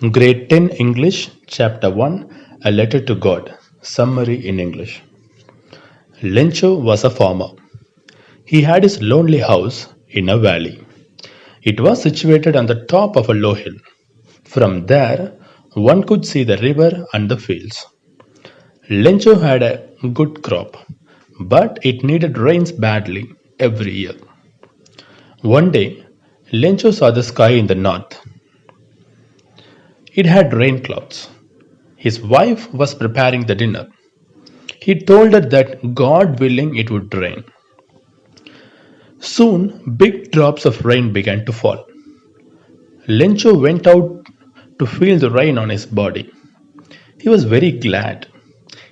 Grade 10 English, Chapter 1, A Letter to God. Summary in English. Lencho was a farmer. He had his lonely house in a valley. It was situated on the top of a low hill. From there, one could see the river and the fields. Lencho had a good crop, but it needed rains badly every year. One day, Lencho saw the sky in the north. It had rain clouds. His wife was preparing the dinner. He told her that God willing it would rain. Soon big drops of rain began to fall. Lencho went out to feel the rain on his body. He was very glad.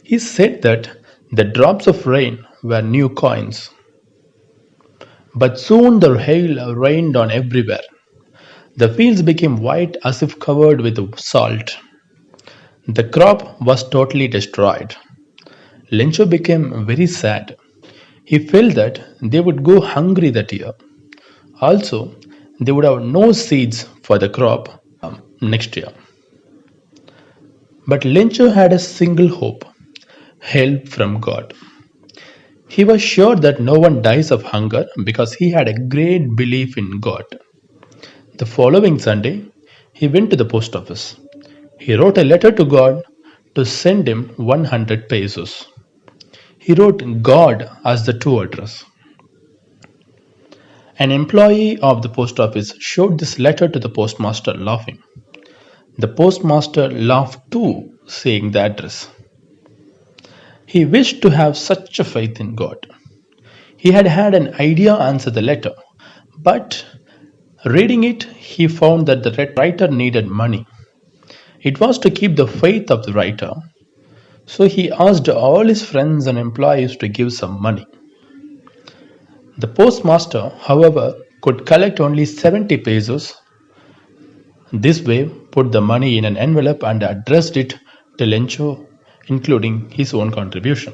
He said that the drops of rain were new coins. But soon the hail rained on everywhere. The fields became white as if covered with salt. The crop was totally destroyed. Lencho became very sad. He felt that they would go hungry that year. Also, they would have no seeds for the crop next year. But Lencho had a single hope: help from God. He was sure that no one dies of hunger because he had a great belief in God. The following Sunday, he went to the post office. He wrote a letter to God to send him 100 pesos. He wrote God as the to address. An employee of the post office showed this letter to the postmaster, laughing. The postmaster laughed too, seeing the address. He wished to have such a faith in God. He had had an idea answer the letter, but reading it, he found that the writer needed money. It was to keep the faith of the writer, so he asked all his friends and employees to give some money. The postmaster, however, could collect only 70 pesos. This way, put the money in an envelope and addressed it to Lencho, including his own contribution.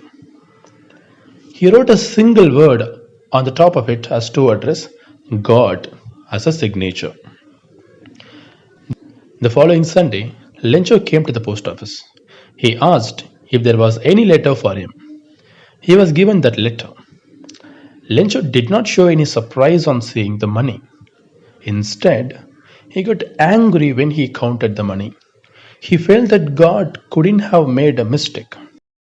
He wrote a single word on the top of it as to address, God, as a signature. The following Sunday, Lencho came to the post office. He asked if there was any letter for him. He was given that letter. Lencho did not show any surprise on seeing the money. Instead, he got angry when he counted the money. He felt that God couldn't have made a mistake.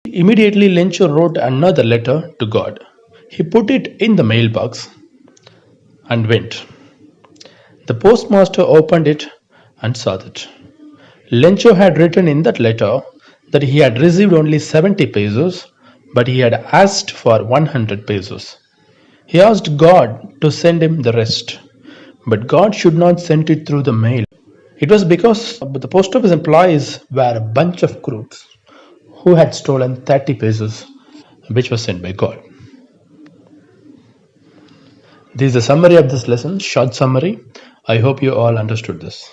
Immediately, Lencho wrote another letter to God. He put it in the mailbox and went. The postmaster opened it and saw that Lencho had written in that letter that he had received only 70 pesos, but he had asked for 100 pesos. He asked God to send him the rest, but God should not send it through the mail. It was because the post office employees were a bunch of crooks who had stolen 30 pesos, which was sent by God. This is the summary of this lesson, short summary. I hope you all understood this.